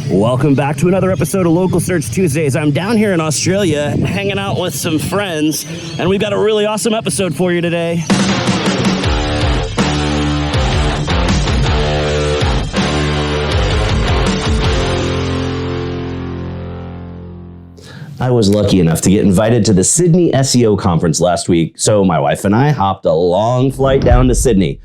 Welcome back to another episode of Local Search Tuesdays. I'm down here in Australia hanging out with some friends, and we've got a really awesome episode for you today. I was lucky enough to get invited to the Sydney SEO Conference last week, so my wife and I hopped a long flight down to Sydney.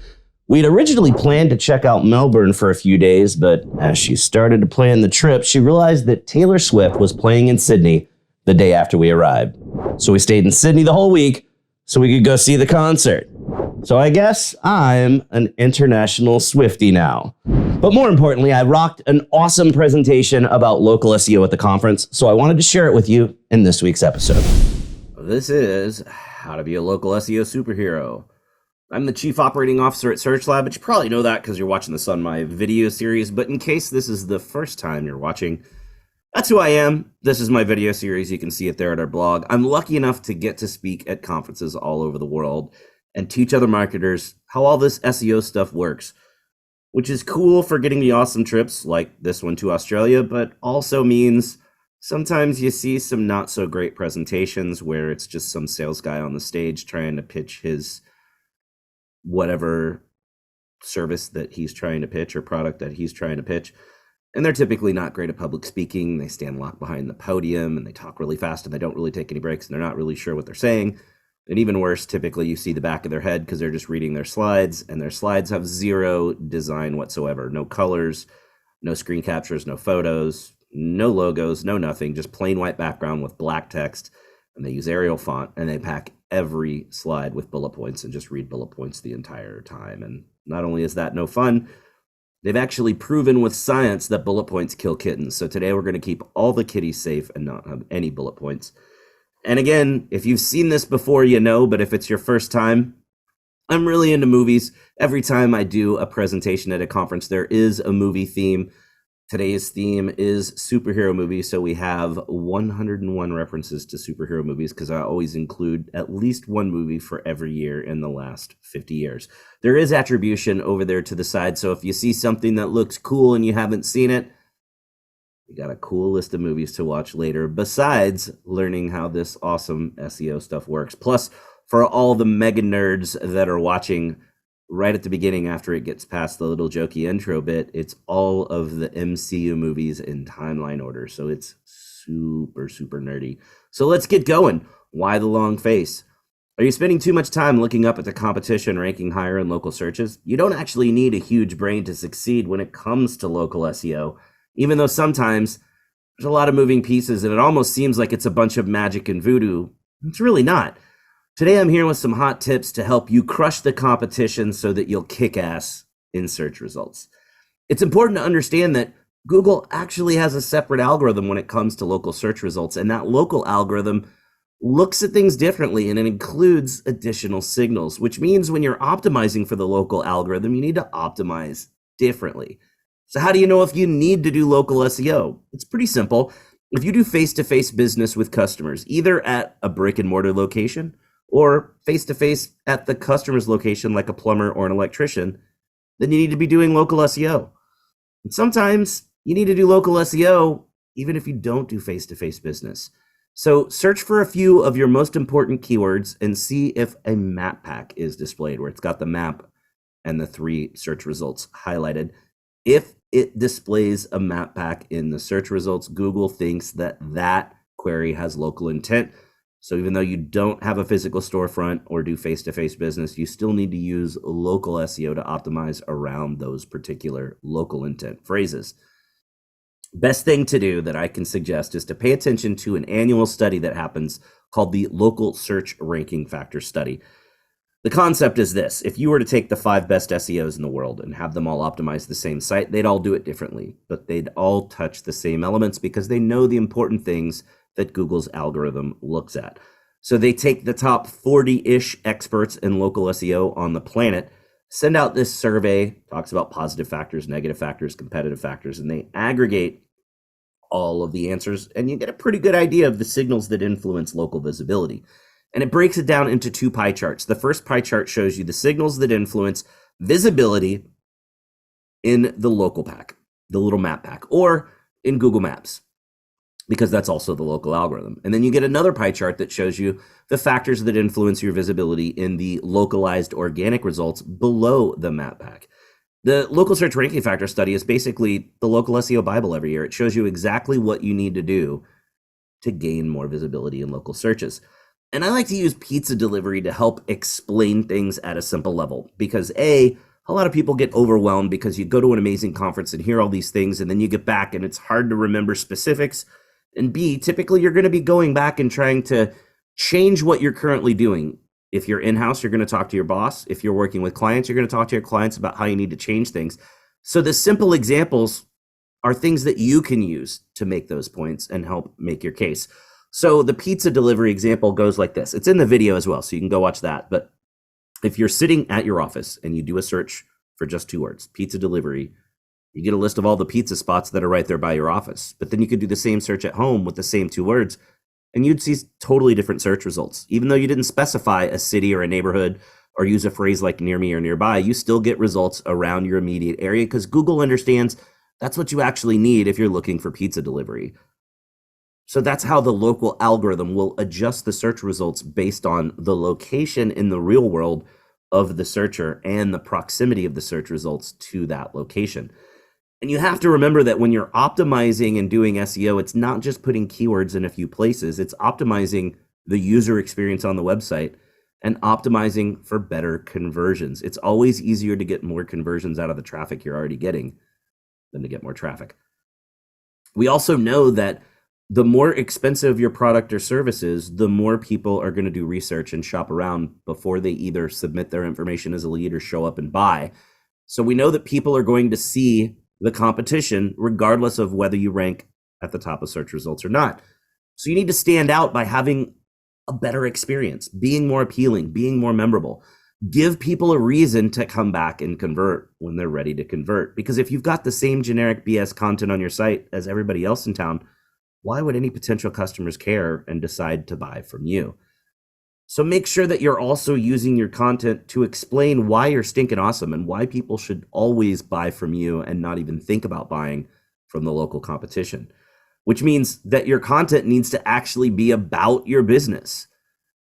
We'd originally planned to check out Melbourne for a few days, but as she started to plan the trip, she realized that Taylor Swift was playing in Sydney the day after we arrived. So we stayed in Sydney the whole week so we could go see the concert. So I guess I'm an international swiftie now. But more importantly, I rocked an awesome presentation about local SEO at the conference, so I wanted to share it with you in this week's episode. This is How to Be a Local SEO Superhero. I'm the Chief Operating Officer at Search Lab, but you probably know that because you're watching this on my video series. But in case this is the first time you're watching, that's who I am. This is my video series. You can see it there at our blog. I'm lucky enough to get to speak at conferences all over the world and teach other marketers how all this SEO stuff works, which is cool for getting the awesome trips like this one to Australia, but also means sometimes you see some not so great presentations where it's just some sales guy on the stage trying to pitch his whatever service that he's trying to pitch or product that he's trying to pitch. And they're typically not great at public speaking. They stand locked behind the podium and they talk really fast and they don't really take any breaks and they're not really sure what they're saying. And even worse, typically you see the back of their head because they're just reading their slides, and their slides have zero design whatsoever. No colors, no screen captures, no photos, no logos, no nothing, just plain white background with black text. And they use Arial font, and they pack every slide with bullet points and just read bullet points the entire time. And not only is that no fun, they've actually proven with science that bullet points kill kittens. So today we're going to keep all the kitties safe and not have any bullet points. And again, if you've seen this before, you know, but if it's your first time, I'm really into movies. Every time I do a presentation at a conference, there is a movie theme. Today's theme is superhero movies, so we have 101 references to superhero movies because I always include at least one movie for every year in the last 50 years. There is attribution over there to the side, so if you see something that looks cool and you haven't seen it, you got a cool list of movies to watch later, besides learning how this awesome SEO stuff works. Plus, for all the mega nerds that are watching right at the beginning after it gets past the little jokey intro bit, it's all of the MCU movies in timeline order. So it's super, super nerdy. So let's get going. Why the long face? Are you spending too much time looking up at the competition ranking higher in local searches? You don't actually need a huge brain to succeed when it comes to local SEO. Even though sometimes there's a lot of moving pieces and it almost seems like it's a bunch of magic and voodoo. It's really not. Today I'm here with some hot tips to help you crush the competition so that you'll kick ass in search results. It's important to understand that Google actually has a separate algorithm when it comes to local search results, and that local algorithm looks at things differently and it includes additional signals, which means when you're optimizing for the local algorithm, you need to optimize differently. So how do you know if you need to do local SEO? It's pretty simple. If you do face-to-face business with customers, either at a brick and mortar location or face-to-face at the customer's location like a plumber or an electrician, then you need to be doing local SEO. And sometimes you need to do local SEO even if you don't do face-to-face business. So search for a few of your most important keywords and see if a map pack is displayed where it's got the map and the 3 search results highlighted. If it displays a map pack in the search results, Google thinks that that query has local intent. So even though you don't have a physical storefront or do face-to-face business, you still need to use local SEO to optimize around those particular local intent phrases. Best thing to do that I can suggest is to pay attention to an annual study that happens called the Local Search Ranking Factor Study. The concept is this: if you were to take the 5 best SEOs in the world and have them all optimize the same site, they'd all do it differently, but they'd all touch the same elements because they know the important things that Google's algorithm looks at. So they take the top 40-ish experts in local SEO on the planet, send out this survey, talks about positive factors, negative factors, competitive factors, and they aggregate all of the answers, and you get a pretty good idea of the signals that influence local visibility. And it breaks it down into 2 pie charts. The first pie chart shows you the signals that influence visibility in the local pack, the little map pack, or in Google Maps, because that's also the local algorithm. And then you get another pie chart that shows you the factors that influence your visibility in the localized organic results below the map pack. The local search ranking factor study is basically the local SEO Bible every year. It shows you exactly what you need to do to gain more visibility in local searches. And I like to use pizza delivery to help explain things at a simple level, because a lot of people get overwhelmed because you go to an amazing conference and hear all these things, and then you get back and it's hard to remember specifics. And B, typically you're going to be going back and trying to change what you're currently doing. If you're in-house, you're going to talk to your boss. If you're working with clients, you're going to talk to your clients about how you need to change things. So the simple examples are things that you can use to make those points and help make your case. So the pizza delivery example goes like this. It's in the video as well, so you can go watch that. But if you're sitting at your office and you do a search for just 2 words, pizza delivery, you get a list of all the pizza spots that are right there by your office. But then you could do the same search at home with the same 2 words, and you'd see totally different search results. Even though you didn't specify a city or a neighborhood or use a phrase like near me or nearby, you still get results around your immediate area, because Google understands that's what you actually need if you're looking for pizza delivery. So that's how the local algorithm will adjust the search results based on the location in the real world of the searcher and the proximity of the search results to that location. And you have to remember that when you're optimizing and doing SEO, it's not just putting keywords in a few places, it's optimizing the user experience on the website and optimizing for better conversions. It's always easier to get more conversions out of the traffic you're already getting than to get more traffic. We also know that the more expensive your product or service is, the more people are going to do research and shop around before they either submit their information as a lead or show up and buy. So we know that people are going to see the competition regardless of whether you rank at the top of search results or not. So you need to stand out by having a better experience, being more appealing, being more memorable. Give people a reason to come back and convert when they're ready to convert. Because if you've got the same generic BS content on your site as everybody else in town, why would any potential customers care and decide to buy from you? So make sure that you're also using your content to explain why you're stinking awesome and why people should always buy from you and not even think about buying from the local competition, which means that your content needs to actually be about your business.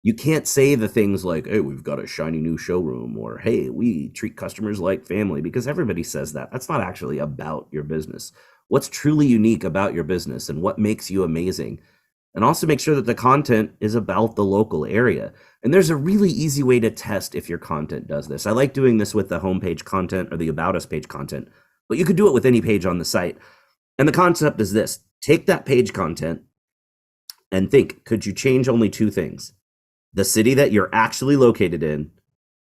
You can't say the things like, hey, we've got a shiny new showroom, or hey, we treat customers like family, because everybody says that. That's not actually about your business. What's truly unique about your business and what makes you amazing? And also make sure that the content is about the local area. And there's a really easy way to test if your content does this. I like doing this with the homepage content or the About Us page content, but you could do it with any page on the site. And the concept is this: take that page content and think, could you change only 2 things? The city that you're actually located in,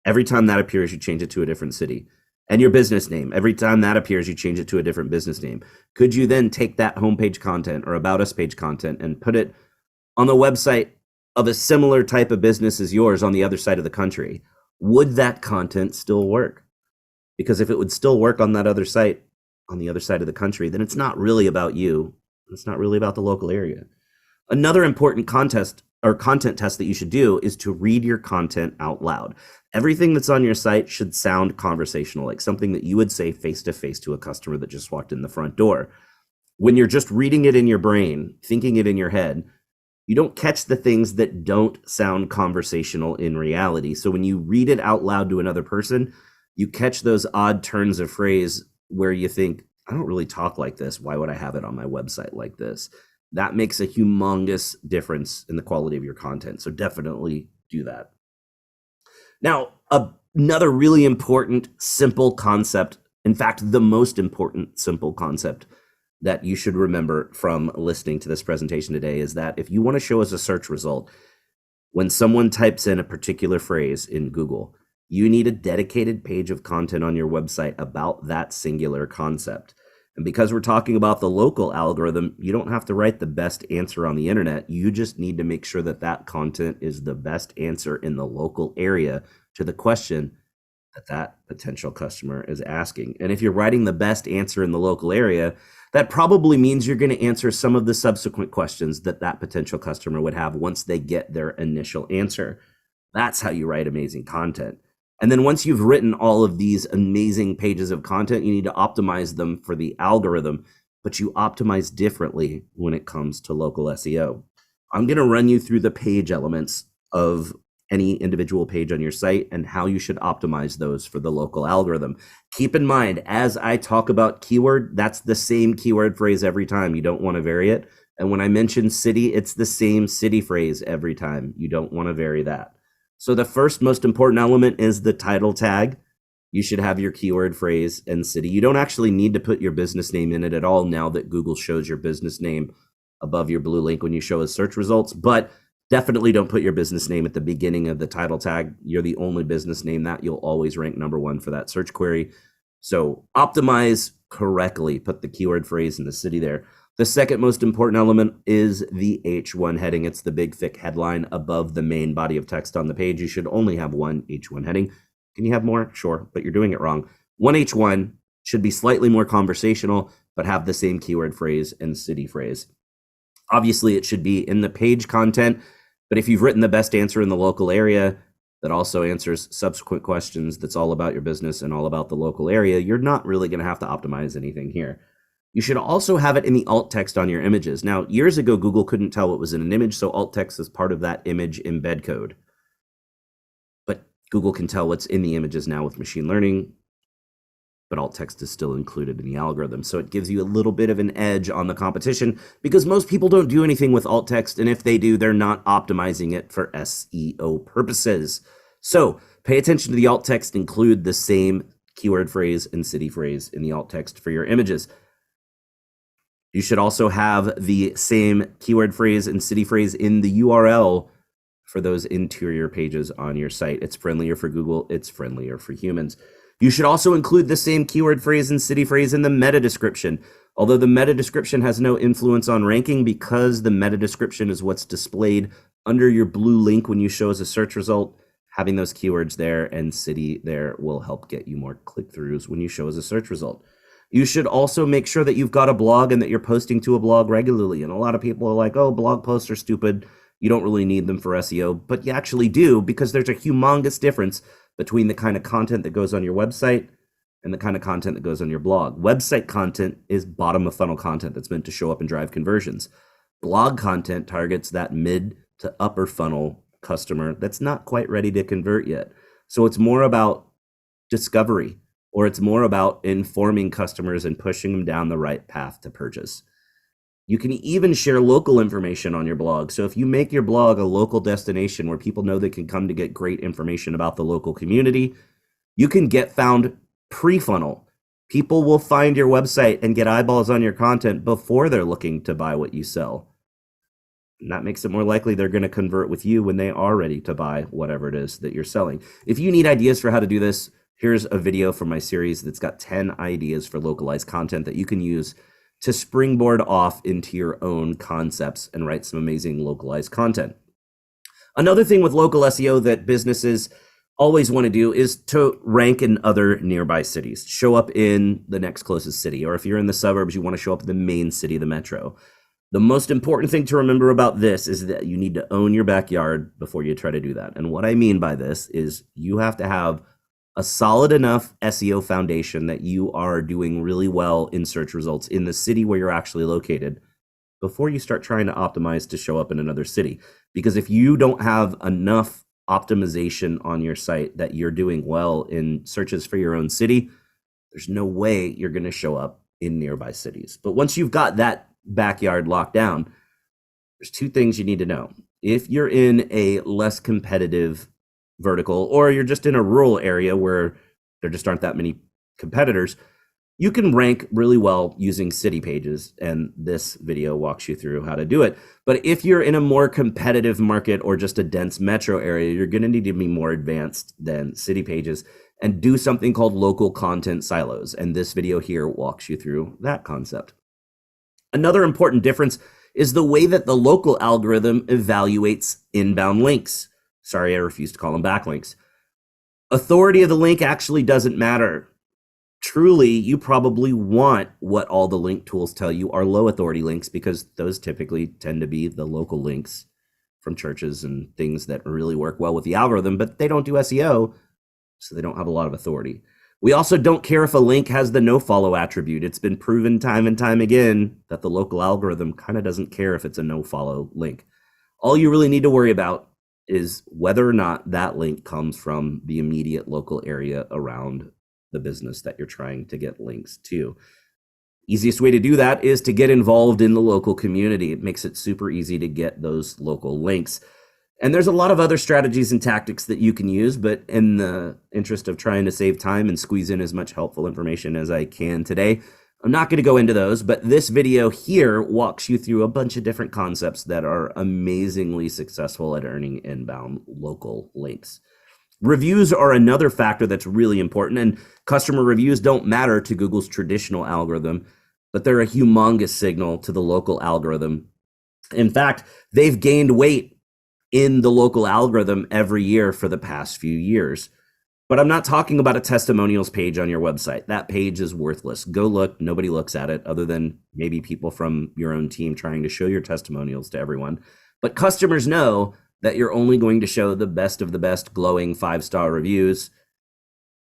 every time that appears, you change it to a different city. And your business name, every time that appears, you change it to a different business name. Could you then take that homepage content or About Us page content and put it on the website of a similar type of business as yours on the other side of the country? Would that content still work? Because if it would still work on that other site on the other side of the country, then it's not really about you. It's not really about the local area. Another important content test that you should do is to read your content out loud. Everything that's on your site should sound conversational, like something that you would say face-to-face to a customer that just walked in the front door. When you're just reading it in your brain, thinking it in your head, you don't catch the things that don't sound conversational in reality. So when you read it out loud to another person, you catch those odd turns of phrase where you think, I don't really talk like this. Why would I have it on my website like this? That makes a humongous difference in the quality of your content. So definitely do that. Now, another really important, simple concept, in fact, the most important simple concept that you should remember from listening to this presentation today is that if you want to show us a search result, when someone types in a particular phrase in Google, you need a dedicated page of content on your website about that singular concept. And because we're talking about the local algorithm, you don't have to write the best answer on the internet. You just need to make sure that that content is the best answer in the local area to the question that that potential customer is asking. And if you're writing the best answer in the local area, that probably means you're going to answer some of the subsequent questions that that potential customer would have once they get their initial answer. That's how you write amazing content. And then once you've written all of these amazing pages of content, you need to optimize them for the algorithm but you optimize differently when it comes to local SEO. I'm going to run you through the page elements of any individual page on your site and how you should optimize those for the local algorithm. Keep in mind, as I talk about keyword, that's the same keyword phrase every time. You don't want to vary it. And when I mention city, it's the same city phrase every time. You don't want to vary that. So the first most important element is the title tag. You should have your keyword phrase and city. You don't actually need to put your business name in it at all now that Google shows your business name above your blue link when you show as search results, but definitely don't put your business name at the beginning of the title tag. You're the only business name that you'll always rank #1 for that search query. So optimize correctly, put the keyword phrase and the city there. The second most important element is the H1 heading. It's the big thick headline above the main body of text on the page. You should only have one H1 heading. Can you have more? Sure, but you're doing it wrong. One H1 should be slightly more conversational, but have the same keyword phrase and city phrase. Obviously, it should be in the page content, but if you've written the best answer in the local area that also answers subsequent questions that's all about your business and all about the local area, you're not really going to have to optimize anything here. You should also have it in the alt text on your images. Now, years ago, Google couldn't tell what was in an image, so alt text is part of that image embed code. But Google can tell what's in the images now with machine learning, but alt text is still included in the algorithm. So it gives you a little bit of an edge on the competition because most people don't do anything with alt text. And if they do, they're not optimizing it for SEO purposes. So pay attention to the alt text, include the same keyword phrase and city phrase in the alt text for your images. You should also have the same keyword phrase and city phrase in the URL for those interior pages on your site. It's friendlier for Google. It's friendlier for humans. You should also include the same keyword phrase and city phrase in the meta description. Although the meta description has no influence on ranking because the meta description is what's displayed under your blue link when you show as a search result, having those keywords there and city there will help get you more click-throughs when you show as a search result. You should also make sure that you've got a blog and that you're posting to a blog regularly. And a lot of people are like, oh, blog posts are stupid. You don't really need them for SEO, but you actually do because there's a humongous difference between the kind of content that goes on your website and the kind of content that goes on your blog. Website content is bottom of funnel content that's meant to show up and drive conversions. Blog content targets that mid to upper funnel customer that's not quite ready to convert yet. So it's more about discovery, or it's more about informing customers and pushing them down the right path to purchase. You can even share local information on your blog. So if you make your blog a local destination where people know they can come to get great information about the local community, you can get found pre-funnel. People will find your website and get eyeballs on your content before they're looking to buy what you sell. And that makes it more likely they're going to convert with you when they are ready to buy whatever it is that you're selling. If you need ideas for how to do this, here's a video from my series that's got 10 ideas for localized content that you can use to springboard off into your own concepts and write some amazing localized content. Another thing with local SEO that businesses always want to do is to rank in other nearby cities, show up in the next closest city, or if you're in the suburbs, you want to show up in the main city, the metro. The most important thing to remember about this is that you need to own your backyard before you try to do that. And what I mean by this is you have to have a solid enough SEO foundation that you are doing really well in search results in the city where you're actually located before you start trying to optimize to show up in another city. Because if you don't have enough optimization on your site that you're doing well in searches for your own city, there's no way you're going to show up in nearby cities. But once you've got that backyard locked down, there's two things you need to know. If you're in a less competitive vertical, or you're just in a rural area where there just aren't that many competitors, you can rank really well using city pages, and this video walks you through how to do it. But if you're in a more competitive market or just a dense metro area, you're going to need to be more advanced than city pages and do something called local content silos. And this video here walks you through that concept. Another important difference is the way that the local algorithm evaluates inbound links. Sorry, I refuse to call them backlinks. Authority of the link actually doesn't matter. Truly, you probably want what all the link tools tell you are low authority links, because those typically tend to be the local links from churches and things that really work well with the algorithm, but they don't do SEO, so they don't have a lot of authority. We also don't care if a link has the nofollow attribute. It's been proven time and time again that the local algorithm kind of doesn't care if it's a nofollow link. All you really need to worry about is whether or not that link comes from the immediate local area around the business that you're trying to get links to. Easiest way to do that is to get involved in the local community. It makes it super easy to get those local links. And there's a lot of other strategies and tactics that you can use, but in the interest of trying to save time and squeeze in as much helpful information as I can today, I'm not going to go into those, but this video here walks you through a bunch of different concepts that are amazingly successful at earning inbound local links. Reviews are another factor that's really important, and customer reviews don't matter to Google's traditional algorithm, but they're a humongous signal to the local algorithm. In fact, they've gained weight in the local algorithm every year for the past few years. But I'm not talking about a testimonials page on your website. That page is worthless. Go look. Nobody looks at it other than maybe people from your own team trying to show your testimonials to everyone. But customers know that you're only going to show the best of the best glowing 5-star reviews,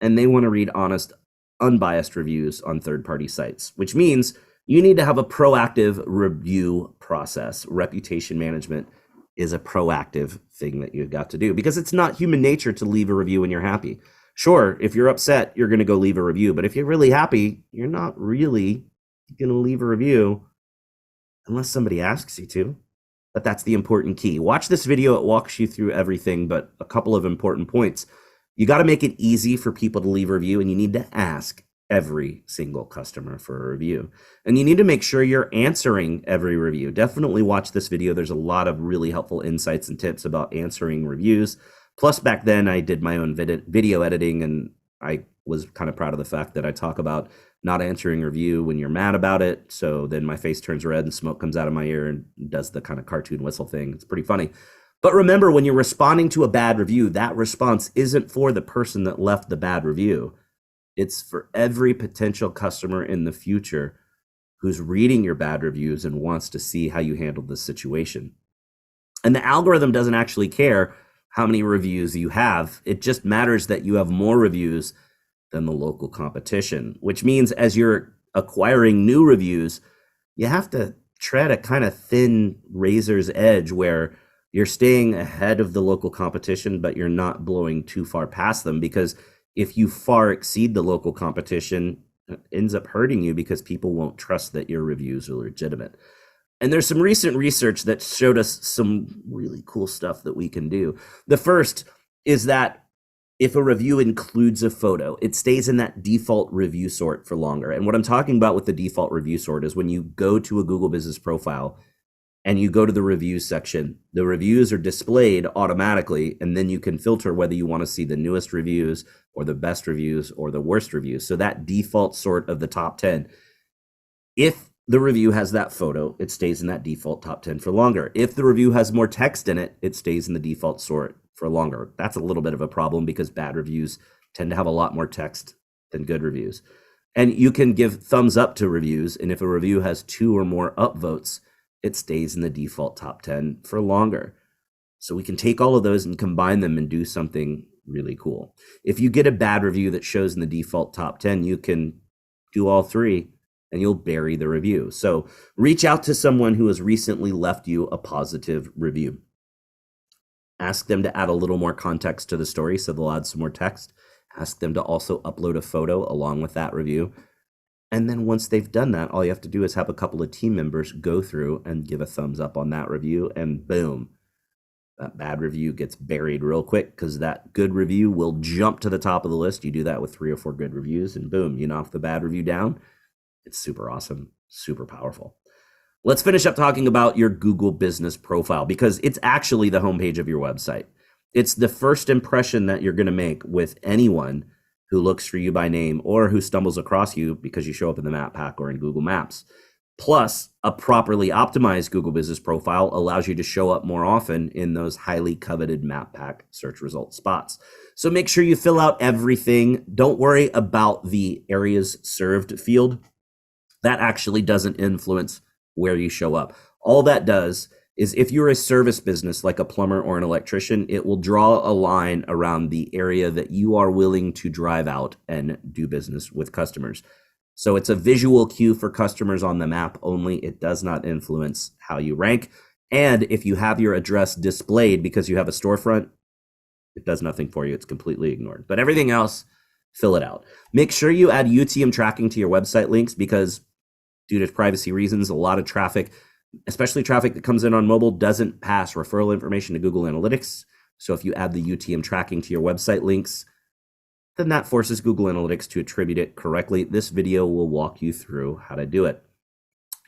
and they want to read honest, unbiased reviews on third-party sites, which means you need to have a proactive review process. Reputation management is a proactive thing that you've got to do, because it's not human nature to leave a review when you're happy. Sure, if you're upset, you're going to go leave a review, but if you're really happy, you're not really going to leave a review unless somebody asks you to. But that's the important key. Watch this video. It walks you through everything, but a couple of important points. You got to make it easy for people to leave a review, and you need to ask every single customer for a review. And you need to make sure you're answering every review. Definitely watch this video. There's a lot of really helpful insights and tips about answering reviews. Plus, back then I did my own video editing, and I was kind of proud of the fact that I talk about not answering review when you're mad about it. So then my face turns red and smoke comes out of my ear and does the kind of cartoon whistle thing. It's pretty funny. But remember, when you're responding to a bad review, that response isn't for the person that left the bad review. It's for every potential customer in the future who's reading your bad reviews and wants to see how you handled this situation. And the algorithm doesn't actually care how many reviews you have. It just matters that you have more reviews than the local competition, which means as you're acquiring new reviews, you have to tread a kind of thin razor's edge where you're staying ahead of the local competition, but you're not blowing too far past them, because if you far exceed the local competition, it ends up hurting you because people won't trust that your reviews are legitimate. And there's some recent research that showed us some really cool stuff that we can do. The first is that if a review includes a photo, it stays in that default review sort for longer. And what I'm talking about with the default review sort is when you go to a Google Business Profile and you go to the reviews section, the reviews are displayed automatically, and then you can filter whether you want to see the newest reviews or the best reviews or the worst reviews. So that default sort of the top 10, if the review has that photo, it stays in that default top 10 for longer. If the review has more text in it, it stays in the default sort for longer. That's a little bit of a problem because bad reviews tend to have a lot more text than good reviews. And you can give thumbs up to reviews, and if a review has 2 or more upvotes, it stays in the default top 10 for longer. So we can take all of those and combine them and do something really cool. If you get a bad review that shows in the default top 10, you can do all 3 and you'll bury the review. So reach out to someone who has recently left you a positive review. Ask them to add a little more context to the story, so they'll add some more text. Ask them to also upload a photo along with that review. And then once they've done that, all you have to do is have a couple of team members go through and give a thumbs up on that review, and boom, that bad review gets buried real quick because that good review will jump to the top of the list. You do that with 3 or 4 good reviews, and boom, you knock the bad review down. It's super awesome, super powerful. Let's finish up talking about your Google Business Profile, because it's actually the homepage of your website. It's the first impression that you're going to make with anyone who looks for you by name or who stumbles across you because you show up in the map pack or in Google Maps. Plus, a properly optimized Google Business Profile allows you to show up more often in those highly coveted map pack search result spots. So make sure you fill out everything. Don't worry about the areas served field. That actually doesn't influence where you show up. All that does is if you're a service business like a plumber or an electrician, it will draw a line around the area that you are willing to drive out and do business with customers. So it's a visual cue for customers on the map only. It does not influence how you rank. And if you have your address displayed because you have a storefront, it does nothing for you. It's completely ignored. But everything else, fill it out. Make sure you add UTM tracking to your website links because due to privacy reasons, a lot of traffic, especially traffic that comes in on mobile, doesn't pass referral information to Google Analytics. So if you add the UTM tracking to your website links, then that forces Google Analytics to attribute it correctly. This video will walk you through how to do it.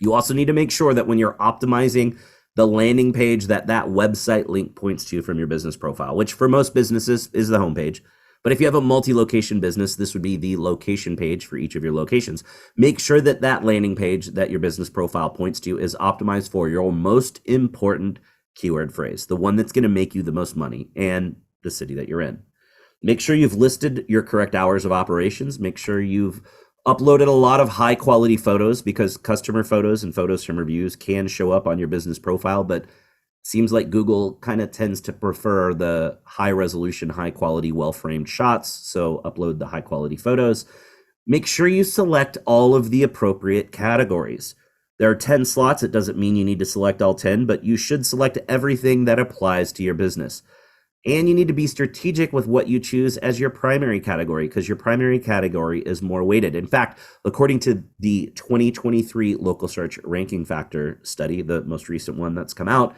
You also need to make sure that when you're optimizing the landing page that website link points to from your business profile, which for most businesses is the homepage. But if you have a multi-location business, this would be the location page for each of your locations. Make sure that that landing page that your business profile points to is optimized for your most important keyword phrase, the one that's going to make you the most money and the city that you're in. Make sure you've listed your correct hours of operations. Make sure you've uploaded a lot of high quality photos because customer photos and photos from reviews can show up on your business profile, but seems like Google kind of tends to prefer the high resolution, high quality, well-framed shots. So upload the high quality photos. Make sure you select all of the appropriate categories. There are 10 slots. It doesn't mean you need to select all 10, but you should select everything that applies to your business. And you need to be strategic with what you choose as your primary category because your primary category is more weighted. In fact, according to the 2023 local search ranking factor study, the most recent one that's come out,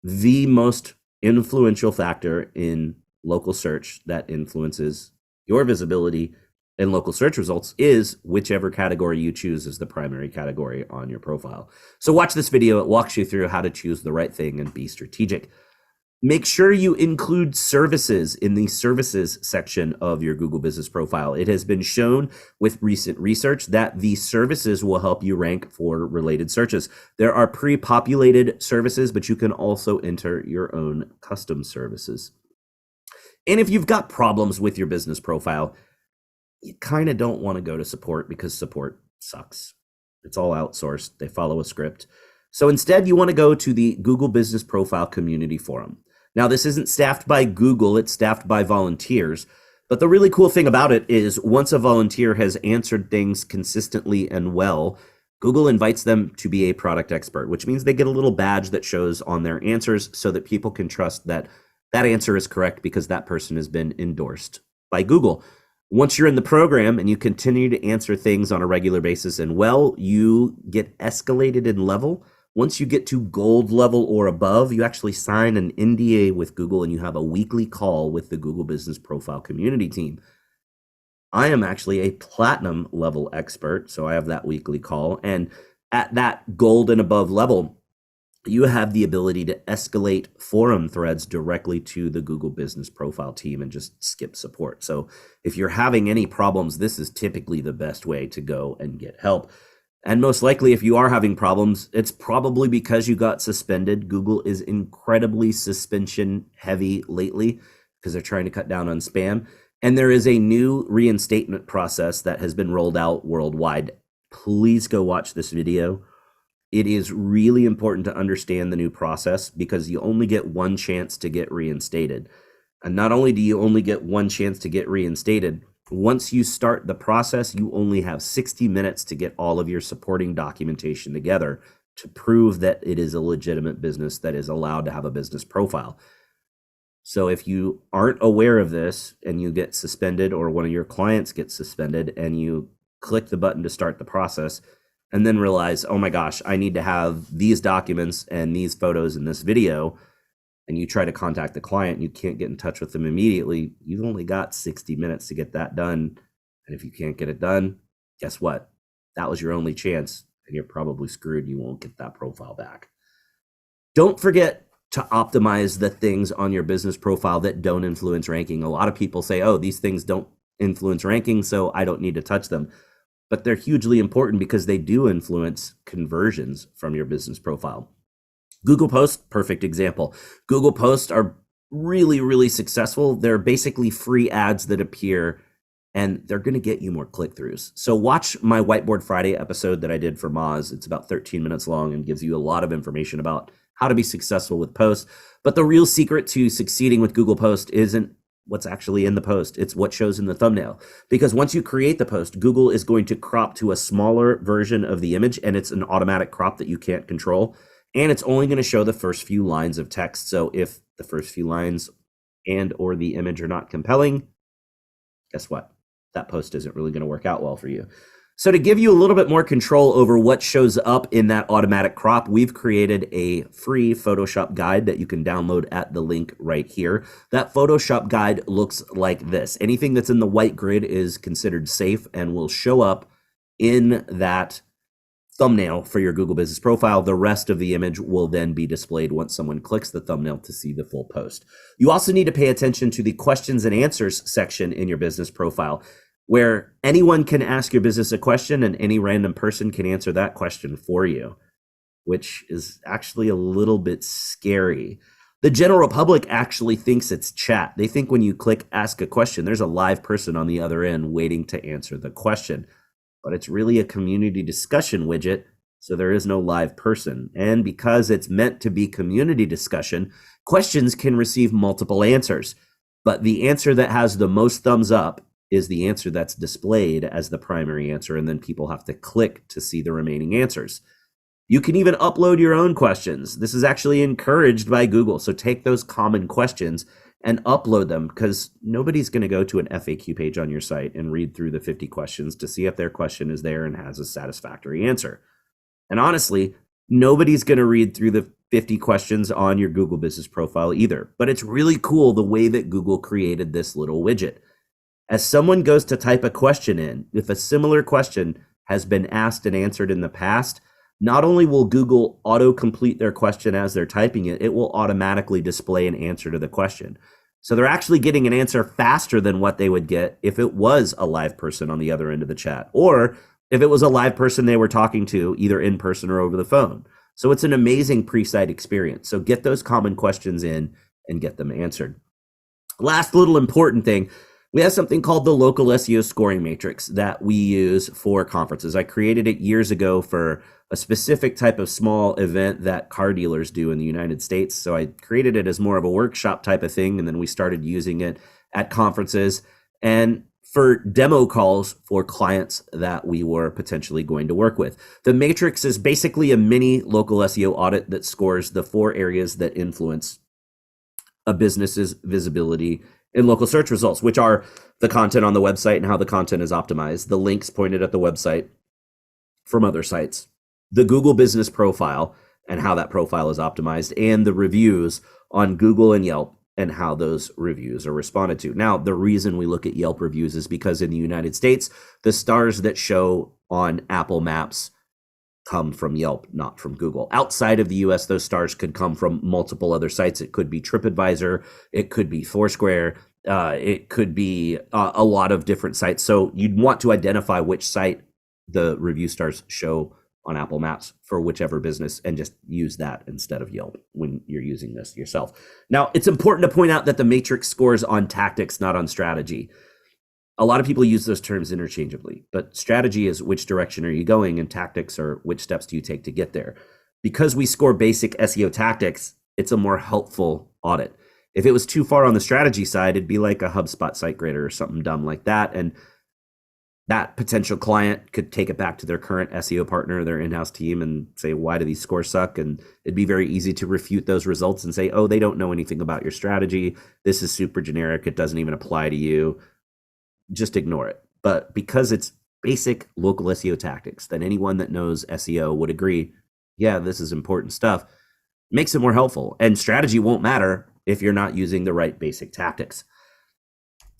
the most influential factor in local search that influences your visibility in local search results is whichever category you choose as the primary category on your profile. So watch this video. It walks you through how to choose the right thing and be strategic. Make sure you include services in the services section of your Google Business Profile. It has been shown with recent research that the services will help you rank for related searches. There are pre-populated services, but you can also enter your own custom services. And if you've got problems with your business profile, you kind of don't want to go to support because support sucks. It's all outsourced. They follow a script. So instead, you want to go to the Google Business Profile Community Forum. Now, this isn't staffed by Google, it's staffed by volunteers. But the really cool thing about it is once a volunteer has answered things consistently and well, Google invites them to be a product expert, which means they get a little badge that shows on their answers so that people can trust that that answer is correct because that person has been endorsed by Google. Once you're in the program and you continue to answer things on a regular basis and well, you get escalated in level. Once you get to gold level or above, you actually sign an NDA with Google and you have a weekly call with the Google Business Profile community team. I am actually a platinum level expert, so I have that weekly call. And at that gold and above level, you have the ability to escalate forum threads directly to the Google Business Profile team and just skip support. So if you're having any problems, this is typically the best way to go and get help. And most likely, if you are having problems, it's probably because you got suspended. Google is incredibly suspension heavy lately because they're trying to cut down on spam. And there is a new reinstatement process that has been rolled out worldwide. Please go watch this video. It is really important to understand the new process because you only get one chance to get reinstated. And not only do you only get one chance to get reinstated, once you start the process, you only have 60 minutes to get all of your supporting documentation together to prove that it is a legitimate business that is allowed to have a business profile. So if you aren't aware of this and you get suspended or one of your clients gets suspended and you click the button to start the process and then realize, oh my gosh, I need to have these documents and these photos in this video, and you try to contact the client and you can't get in touch with them immediately, you've only got 60 minutes to get that done. And if you can't get it done, guess what? That was your only chance and you're probably screwed. You won't get that profile back. Don't forget to optimize the things on your business profile that don't influence ranking. A lot of people say, oh, these things don't influence ranking, so I don't need to touch them. But they're hugely important because they do influence conversions from your business profile. Google Posts, perfect example. Google Posts are really, really successful. They're basically free ads that appear and they're going to get you more click-throughs. So watch my Whiteboard Friday episode that I did for Moz. It's about 13 minutes long and gives you a lot of information about how to be successful with posts. But the real secret to succeeding with Google Post isn't what's actually in the post. It's what shows in the thumbnail. Because once you create the post, Google is going to crop to a smaller version of the image, and it's an automatic crop that you can't control. And it's only going to show the first few lines of text. So if the first few lines and or the image are not compelling, guess what? That post isn't really going to work out well for you. So to give you a little bit more control over what shows up in that automatic crop, we've created a free Photoshop guide that you can download at the link right here. That Photoshop guide looks like this. Anything that's in the white grid is considered safe and will show up in that thumbnail for your Google Business Profile. The rest of the image will then be displayed once someone clicks the thumbnail to see the full post. You also need to pay attention to the questions and answers section in your business profile, where anyone can ask your business a question and any random person can answer that question for you, which is actually a little bit scary. The general public actually thinks it's chat. They think when you click ask a question, there's a live person on the other end waiting to answer the question. But it's really a community discussion widget, so there is no live person. And because it's meant to be community discussion, questions can receive multiple answers. But the answer that has the most thumbs up is the answer that's displayed as the primary answer, and then people have to click to see the remaining answers. You can even upload your own questions. This is actually encouraged by Google. So take those common questions and upload them, because nobody's going to go to an FAQ page on your site and read through the 50 questions to see if their question is there and has a satisfactory answer. And honestly, nobody's going to read through the 50 questions on your Google Business Profile either. But it's really cool the way that Google created this little widget. As someone goes to type a question in, if a similar question has been asked and answered in the past, not only will Google auto-complete their question as they're typing it, it will automatically display an answer to the question. So they're actually getting an answer faster than what they would get if it was a live person on the other end of the chat, or if it was a live person they were talking to either in person or over the phone. So it's an amazing pre-site experience. So get those common questions in and get them answered. Last little important thing, we have something called the local SEO scoring matrix that we use for conferences. I created it years ago for a specific type of small event that car dealers do in the United States. So I created it as more of a workshop type of thing, and then we started using it at conferences and for demo calls for clients that we were potentially going to work with. The matrix is basically a mini local SEO audit that scores the 4 areas that influence a business's visibility in local search results, which are the content on the website and how the content is optimized, the links pointed at the website from other sites, the Google Business Profile and how that profile is optimized, and the reviews on Google and Yelp and how those reviews are responded to. Now, the reason we look at Yelp reviews is because in the United States, the stars that show on Apple Maps come from Yelp, not from Google. Outside of the US, those stars could come from multiple other sites. It could be TripAdvisor, it could be Foursquare, it could be a lot of different sites. So you'd want to identify which site the review stars show on Apple Maps for whichever business and just use that instead of Yelp when you're using this yourself. Now, it's important to point out that the matrix scores on tactics, not on strategy. A lot of people use those terms interchangeably, but strategy is which direction are you going, and tactics are which steps do you take to get there. Because we score basic SEO tactics, it's a more helpful audit. If it was too far on the strategy side, it'd be like a HubSpot site grader or something dumb like that. And that potential client could take it back to their current SEO partner, their in-house team, and say, why do these scores suck? And it'd be very easy to refute those results and say, oh, they don't know anything about your strategy. This is super generic. It doesn't even apply to you. Just ignore it. But because it's basic local SEO tactics that anyone that knows SEO would agree, yeah, this is important stuff, makes it more helpful. And strategy won't matter if you're not using the right basic tactics.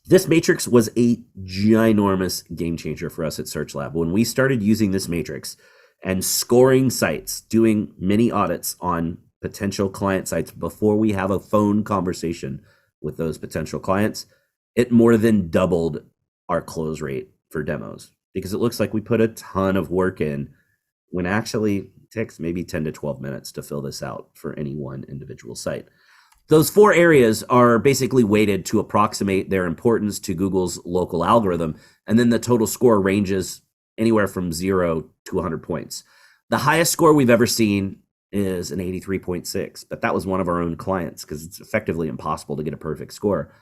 This matrix was a ginormous game changer for us at Search Lab. When we started using this matrix and scoring sites, doing mini audits on potential client sites before we have a phone conversation with those potential clients, it more than doubled our close rate for demos, because it looks like we put a ton of work in when actually it takes maybe 10 to 12 minutes to fill this out for any one individual site. Those 4 areas are basically weighted to approximate their importance to Google's local algorithm. And then the total score ranges anywhere from 0 to 100 points. The highest score we've ever seen is an 83.6, but that was one of our own clients because it's effectively impossible to get a perfect score.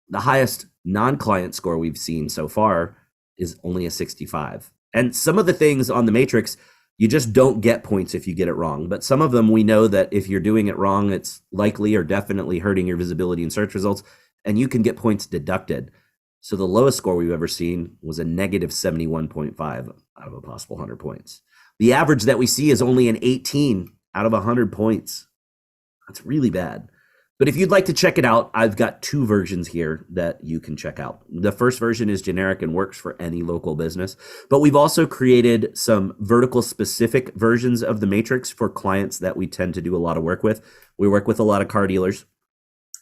The highest non-client score we've seen so far is only a 65. And some of the things on the matrix, you just don't get points if you get it wrong. But some of them, we know that if you're doing it wrong, it's likely or definitely hurting your visibility in search results, and you can get points deducted. So the lowest score we've ever seen was a negative 71.5 out of a possible 100 points. The average that we see is only an 18 out of 100 points. That's really bad. But if you'd like to check it out, I've got 2 versions here that you can check out. The first version is generic and works for any local business, but we've also created some vertical specific versions of the matrix for clients that we tend to do a lot of work with. We work with a lot of car dealers,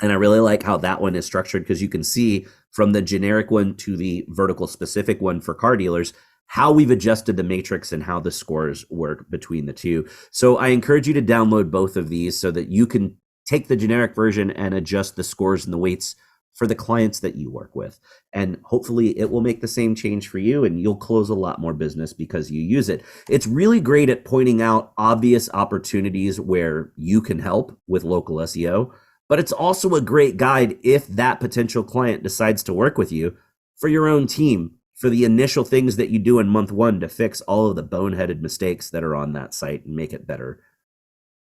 and I really like how that one is structured because you can see from the generic one to the vertical specific one for car dealers how we've adjusted the matrix and how the scores work between the two. So I encourage you to download both of these so that you can take the generic version and adjust the scores and the weights for the clients that you work with. And hopefully it will make the same change for you and you'll close a lot more business because you use it. It's really great at pointing out obvious opportunities where you can help with local SEO, but it's also a great guide if that potential client decides to work with you for your own team, for the initial things that you do in month 1 to fix all of the boneheaded mistakes that are on that site and make it better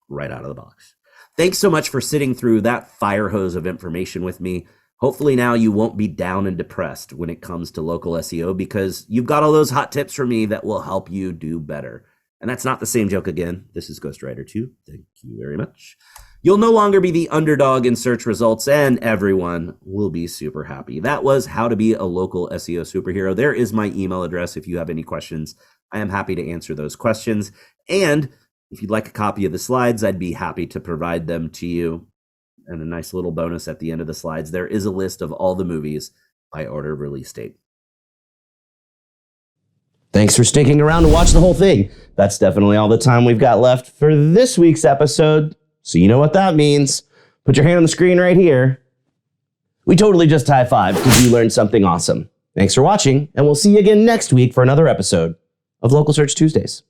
right out of the box. Thanks so much for sitting through that fire hose of information with me. Hopefully now you won't be down and depressed when it comes to local SEO because you've got all those hot tips from me that will help you do better. And that's not the same joke again. This is Ghostwriter 2. Thank you very much. You'll no longer be the underdog in search results and everyone will be super happy. That was how to be a local SEO superhero. There is my email address if you have any questions. I am happy to answer those questions. And if you'd like a copy of the slides, I'd be happy to provide them to you. And a nice little bonus at the end of the slides, there is a list of all the movies by order of release date. Thanks for sticking around to watch the whole thing. That's definitely all the time we've got left for this week's episode. So you know what that means. Put your hand on the screen right here. We totally just high-fived because you learned something awesome. Thanks for watching, and we'll see you again next week for another episode of Local Search Tuesdays.